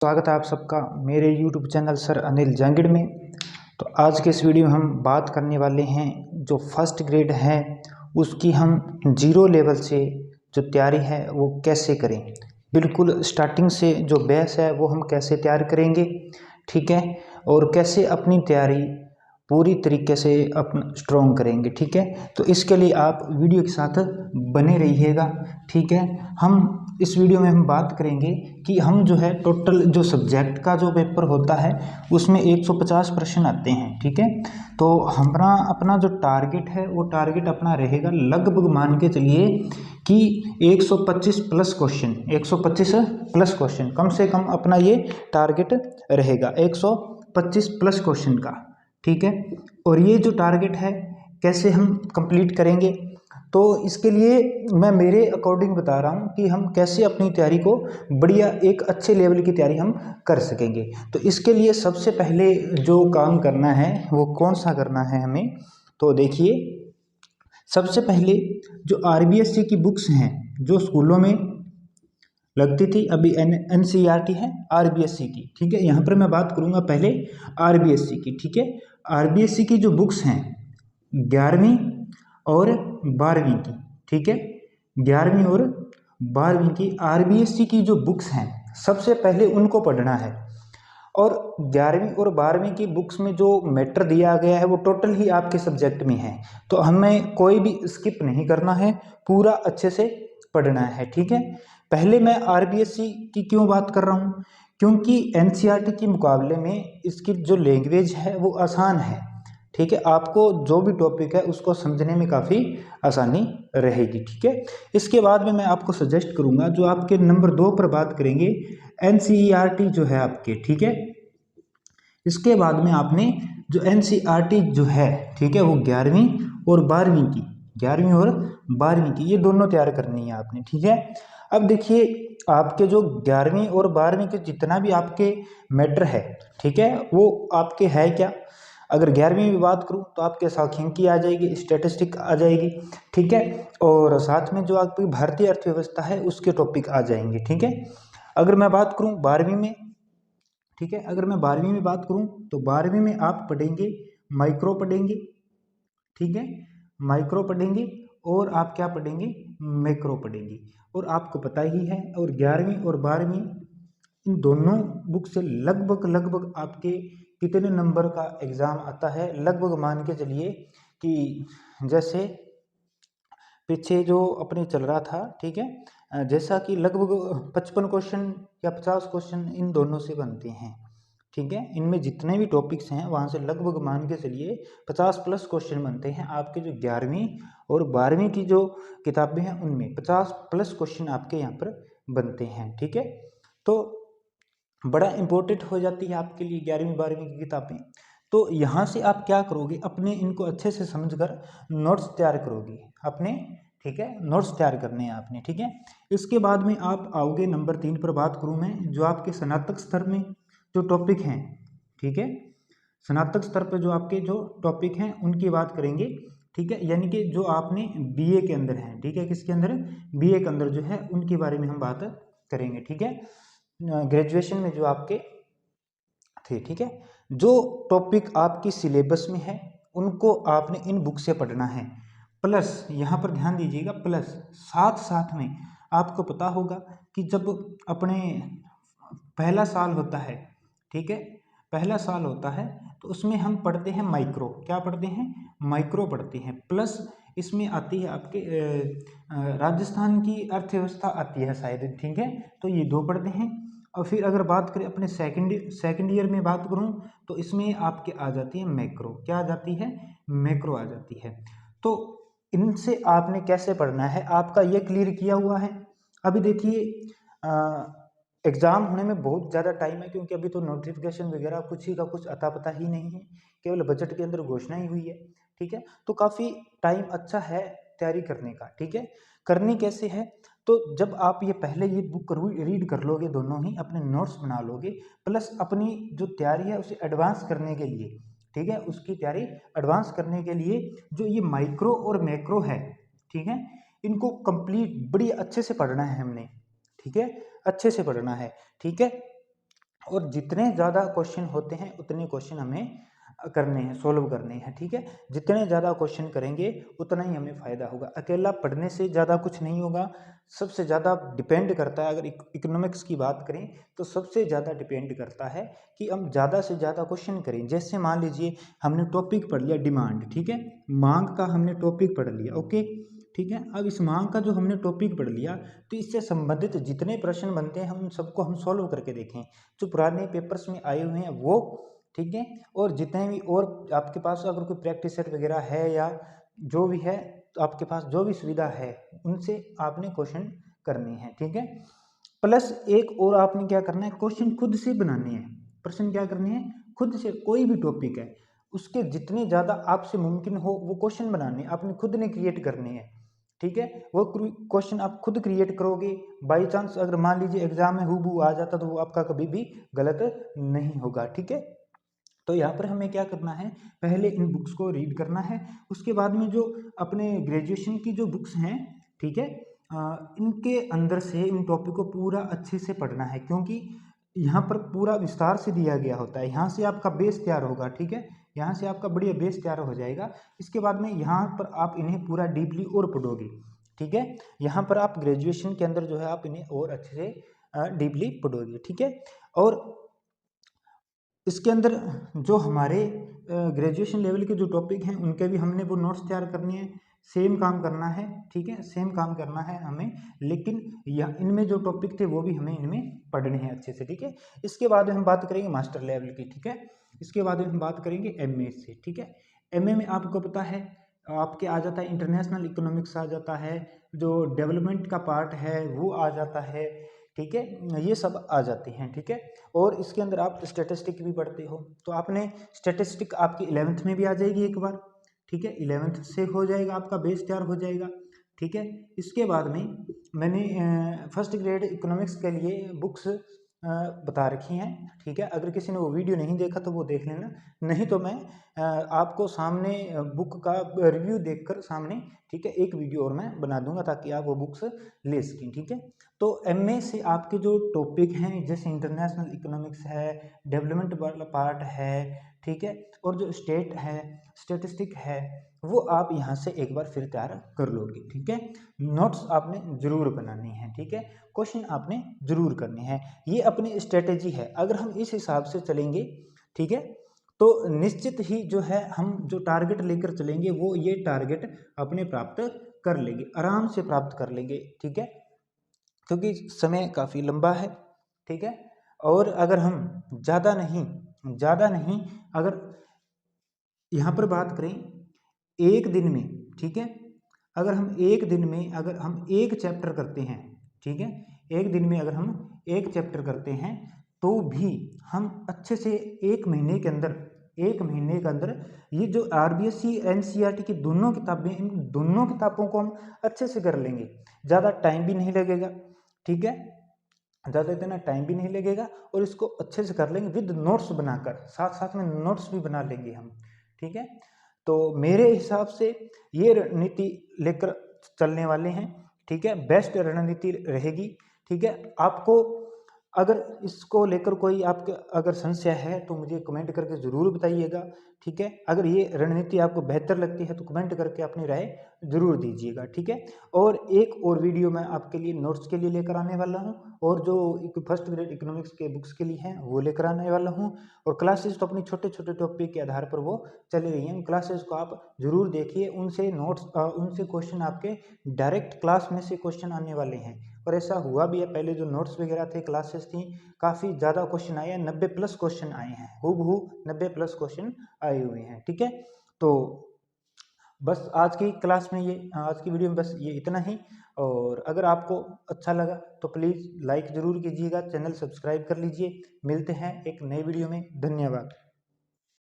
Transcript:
स्वागत है आप सबका मेरे YouTube channel sir Anil Jangid में। तो आज के इस वीडियो में हम बात करने वाले हैं जो फर्स्ट ग्रेड है उसकी हम जीरो लेवल से जो तैयारी है वो कैसे करें। बिल्कुल स्टार्टिंग से जो बेस है वो हम कैसे तैयार करेंगे, ठीक है, और कैसे अपनी तैयारी पूरी तरीके से अपन स्ट्रॉन्ग करेंगे, ठीक है। तो इसके लिए आप वीडियो के साथ बने रहिएगा, ठीक है। हम इस वीडियो में हम बात करेंगे कि हम जो है टोटल जो सब्जेक्ट का जो पेपर होता है उसमें 150 प्रश्न आते हैं, ठीक है। तो हमारा अपना जो टारगेट है वो टारगेट अपना रहेगा, लगभग मान के चलिए कि 125 प्लस क्वेश्चन, 125 प्लस क्वेश्चन कम से कम अपना ये टारगेट रहेगा 125 प्लस क्वेश्चन का, ठीक है। और ये जो टारगेट है कैसे हम कंप्लीट करेंगे, तो इसके लिए मैं मेरे अकॉर्डिंग बता रहा हूँ कि हम कैसे अपनी तैयारी को बढ़िया एक अच्छे लेवल की तैयारी हम कर सकेंगे। तो इसके लिए सबसे पहले जो काम करना है वो कौन सा करना है हमें, तो देखिए सबसे पहले जो आरबीएससी की बुक्स हैं जो स्कूलों में लगती थी, अभी एनसीईआरटी है आरबीएससी की, ठीक है। यहाँ पर मैं बात करूँगा पहले आरबीएससी की, ठीक है। आरबीएससी की जो बुक्स हैं 11वीं और 12वीं की, ठीक है, 11वीं और 12वीं की आरबीएससी की जो बुक्स हैं सबसे पहले उनको पढ़ना है। और 11वीं और 12वीं की बुक्स में जो मैटर दिया गया है वो टोटल ही आपके सब्जेक्ट में है, तो हमें कोई भी स्किप नहीं करना है, पूरा अच्छे से पढ़ना है, ठीक है। पहले मैं आरबीएससी की क्यों बात कर रहा हूँ, क्योंकि एनसीईआरटी के मुकाबले में इसकी जो लैंग्वेज है वो आसान है, ठीक है। आपको जो भी टॉपिक है उसको समझने में काफ़ी आसानी रहेगी, ठीक है। इसके बाद में मैं आपको सजेस्ट करूंगा जो आपके नंबर 2 पर बात करेंगे एनसीईआरटी जो है आपके, ठीक है। इसके बाद में आपने जो एनसीईआरटी जो है, ठीक है, वो 11वीं और 12वीं की, 11वीं और 12वीं की ये दोनों तैयार करनी है आपने, ठीक है। अब देखिए आपके जो 11वीं और 12वीं के जितना भी आपके मैटर है, ठीक है, वो आपके है क्या। अगर 11वीं में बात करूँ तो आपके सांख्यिकी आ जाएगी, स्टैटिस्टिक आ जाएगी, ठीक है, और साथ में जो आपकी भारतीय अर्थव्यवस्था है उसके टॉपिक आ जाएंगे, ठीक है। अगर मैं बात करूँ 12वीं में, ठीक है, अगर मैं 12वीं में बात करूँ तो 12वीं में आप पढ़ेंगे माइक्रो पढ़ेंगे, ठीक है, माइक्रो पढ़ेंगे, और आप क्या पढ़ेंगे, मैक्रो पढ़ेंगे। और आपको पता ही है, और 11वीं और 12वीं इन दोनों बुक से लगभग लगभग आपके कितने नंबर का एग्ज़ाम आता है, लगभग मान के चलिए कि जैसे पीछे जो अपने चल रहा था, ठीक है, जैसा कि लगभग 55 क्वेश्चन या 50 क्वेश्चन इन दोनों से बनते हैं, ठीक है। इनमें जितने भी टॉपिक्स हैं वहाँ से लगभग मान के चलिए 50 प्लस क्वेश्चन बनते हैं। आपके जो 11वीं और 12वीं की जो किताबें हैं उनमें 50 प्लस क्वेश्चन आपके यहाँ पर बनते हैं, ठीक है। तो बड़ा इंपॉर्टेंट हो जाती है आपके लिए 11वीं 12वीं की किताबें। तो यहाँ से आप क्या करोगे, अपने इनको अच्छे से समझकर नोट्स तैयार करोगे अपने, ठीक है, नोट्स तैयार करने हैं आपने, ठीक है। इसके बाद में आप आओगे नंबर 3 पर बात करूँ मैं, जो आपके स्नातक स्तर में जो टॉपिक हैं, ठीक है, स्नातक स्तर पर जो आपके जो टॉपिक हैं उनकी बात करेंगे, ठीक है, यानी कि जो आपने बीए के अंदर हैं, ठीक है, किसके अंदर, बीए के अंदर जो है उनके बारे में हम बात करेंगे, ठीक है। ग्रेजुएशन में जो आपके थे, ठीक है, जो टॉपिक आपकी सिलेबस में है उनको आपने इन बुक से पढ़ना है। प्लस यहाँ पर ध्यान दीजिएगा, प्लस साथ साथ में आपको पता होगा कि जब अपने पहला साल होता है, ठीक है, पहला साल होता है तो उसमें हम पढ़ते हैं माइक्रो, क्या पढ़ते हैं, माइक्रो पढ़ते हैं। प्लस इसमें आती है आपके राजस्थान की अर्थव्यवस्था आती है शायद, ठीक है, तो ये दो पढ़ते हैं। और फिर अगर बात करें अपने सेकंड ईयर में बात करूं तो इसमें आपके आ जाती है मैक्रो, क्या आ जाती है, मैक्रो आ जाती है। तो इनसे आपने कैसे पढ़ना है आपका ये क्लियर किया हुआ है। अभी देखिए एग्ज़ाम होने में बहुत ज़्यादा टाइम है, क्योंकि अभी तो नोटिफिकेशन वगैरह कुछ ही का कुछ अता पता ही नहीं है, केवल बजट के अंदर घोषणा ही हुई है, ठीक है। तो काफ़ी टाइम अच्छा है तैयारी करने का, ठीक है। करनी कैसे है, तो जब आप ये पहले ये बुक रीड कर लोगे, दोनों ही अपने नोट्स बना लोगे, प्लस अपनी जो तैयारी है उसे एडवांस करने के लिए, ठीक है, उसकी तैयारी एडवांस करने के लिए जो ये माइक्रो और मैक्रो है, ठीक है, इनको कंप्लीट बड़ी अच्छे से पढ़ना है हमने, ठीक है, अच्छे से पढ़ना है, ठीक है। और जितने ज़्यादा क्वेश्चन होते हैं उतने क्वेश्चन हमें करने हैं, सोल्व करने हैं, ठीक है। जितने ज़्यादा क्वेश्चन करेंगे उतना ही हमें फ़ायदा होगा। अकेला पढ़ने से ज़्यादा कुछ नहीं होगा। सबसे ज़्यादा डिपेंड करता है, अगर इकोनॉमिक्स की बात करें तो सबसे ज़्यादा डिपेंड करता है कि हम ज़्यादा से ज़्यादा क्वेश्चन करें। जैसे मान लीजिए हमने टॉपिक पढ़ लिया डिमांड, ठीक है, मांग का हमने टॉपिक पढ़ लिया, ओके, ठीक है। अब इस मांग का जो हमने टॉपिक पढ़ लिया तो इससे संबंधित जितने प्रश्न बनते हैं उन सबको हम सॉल्व करके देखें, जो पुराने पेपर्स में आए हुए हैं वो, ठीक है। और जितने भी और आपके पास अगर कोई प्रैक्टिस सेट वगैरह है या जो भी है, तो आपके पास जो भी सुविधा है उनसे आपने क्वेश्चन करने हैं, ठीक है। प्लस एक और आपने क्या करना है, क्वेश्चन खुद से बनाने हैं। प्रश्न क्या करने हैं, खुद से। कोई भी टॉपिक है उसके जितने ज़्यादा आपसे मुमकिन हो वो क्वेश्चन बनाने आपने खुद ने क्रिएट करने हैं, ठीक है। वो क्वेश्चन आप खुद क्रिएट करोगे। बाई चांस अगर मान लीजिए एग्जाम में हूबहू आ जाता तो वो आपका कभी भी गलत नहीं होगा, ठीक है। तो यहाँ पर हमें क्या करना है, पहले इन बुक्स को रीड करना है। उसके बाद में जो अपने ग्रेजुएशन की जो बुक्स हैं, ठीक है, इनके अंदर से इन टॉपिक को पूरा अच्छे से पढ़ना है, क्योंकि यहाँ पर पूरा विस्तार से दिया गया होता है। यहाँ से आपका बेस तैयार होगा, ठीक है, यहाँ से आपका बढ़िया बेस तैयार हो जाएगा। इसके बाद में यहाँ पर आप इन्हें पूरा डीपली और पढ़ोगे, ठीक है। यहाँ पर आप ग्रेजुएशन के अंदर जो है आप इन्हें और अच्छे से डीपली पढ़ोगे, ठीक है। और इसके अंदर जो हमारे ग्रेजुएशन लेवल के जो टॉपिक हैं उनके भी हमने वो नोट्स तैयार करने हैं। सेम काम करना है, ठीक है, सेम काम करना है हमें, लेकिन यह इनमें जो टॉपिक थे वो भी हमें इनमें पढ़ने हैं अच्छे से, ठीक है। इसके बाद हम बात करेंगे मास्टर लेवल की, ठीक है। इसके बाद हम बात करेंगे एमए से, ठीक है। एमए में आपको पता है आपके आ जाता है इंटरनेशनल इकोनॉमिक्स आ जाता है, जो डेवलपमेंट का पार्ट है वो आ जाता है, ठीक है, ये सब आ जाते हैं, ठीक है। और इसके अंदर आप स्टैटिस्टिक भी पढ़ते हो, तो आपने स्टैटिस्टिक आपकी 11th में भी आ जाएगी एक बार, ठीक है। 11th से हो जाएगा, आपका बेस तैयार हो जाएगा, ठीक है। इसके बाद में मैंने फर्स्ट ग्रेड इकोनॉमिक्स के लिए बुक्स बता रखी हैं, ठीक है। अगर किसी ने वो वीडियो नहीं देखा तो वो देख लेना, नहीं तो मैं आपको सामने बुक का रिव्यू देखकर सामने, ठीक है, एक वीडियो और मैं बना दूंगा ताकि आप वो बुक्स ले सकें, ठीक है। तो एमए से आपके जो टॉपिक हैं जैसे इंटरनेशनल इकोनॉमिक्स है, डेवलपमेंट वाला पार्ट है, ठीक है, और जो स्टेट है, स्टेटिस्टिक है, वो आप यहाँ से एक बार फिर तैयार कर लोगे, ठीक है। नोट्स आपने जरूर बनाने हैं, ठीक है, क्वेश्चन आपने जरूर करने हैं। ये अपनी स्ट्रेटेजी है, अगर हम इस हिसाब से चलेंगे, ठीक है, तो निश्चित ही जो है हम जो टारगेट लेकर चलेंगे वो ये टारगेट अपने प्राप्त कर लेंगे, आराम से प्राप्त कर लेंगे, ठीक है, क्योंकि समय काफ़ी लंबा है, ठीक है। और अगर हम ज़्यादा नहीं अगर यहाँ पर बात करें एक दिन में, ठीक है, अगर हम एक दिन में अगर हम एक चैप्टर करते हैं, ठीक है, एक दिन में अगर हम एक चैप्टर करते हैं तो भी हम अच्छे से एक महीने के अंदर ये जो आरबीएससी एनसीईआरटी की दोनों किताबें, इन दोनों किताबों को हम अच्छे से कर लेंगे। ज़्यादा टाइम भी नहीं लगेगा, ठीक है, ज़्यादा इतना टाइम भी नहीं लगेगा, और इसको अच्छे से कर लेंगे विद नोट्स बनाकर, साथ साथ में नोट्स भी बना लेंगे हम, ठीक है। तो मेरे हिसाब से ये रणनीति लेकर चलने वाले हैं, ठीक है, बेस्ट रणनीति रहेगी, ठीक है। आपको अगर इसको लेकर कोई आपके अगर संशय है तो मुझे कमेंट करके ज़रूर बताइएगा, ठीक है। अगर ये रणनीति आपको बेहतर लगती है तो कमेंट करके अपनी राय ज़रूर दीजिएगा, ठीक है। और एक और वीडियो मैं आपके लिए नोट्स के लिए लेकर आने वाला हूँ, और जो फर्स्ट ग्रेड इकोनॉमिक्स के बुक्स के लिए हैं वो लेकर आने वाला हूँ। और क्लासेस तो अपनी छोटे छोटे टॉपिक के आधार पर वो चल रही हैं, उन क्लासेस को आप ज़रूर देखिए, उनसे नोट्स उनसे क्वेश्चन आपके डायरेक्ट क्लास में से क्वेश्चन आने वाले हैं। और ऐसा हुआ भी है, पहले जो नोट्स वगैरह थे, क्लासेस थी, काफ़ी ज़्यादा क्वेश्चन आए हैं, 90+ क्वेश्चन आए हैं, हूबहू 90+ क्वेश्चन आए हुए हैं, ठीक है। तो बस आज की क्लास में आज की वीडियो में बस ये इतना ही। और अगर आपको अच्छा लगा तो प्लीज़ लाइक ज़रूर कीजिएगा, चैनल सब्सक्राइब कर लीजिए। मिलते हैं एक नई वीडियो में, धन्यवाद।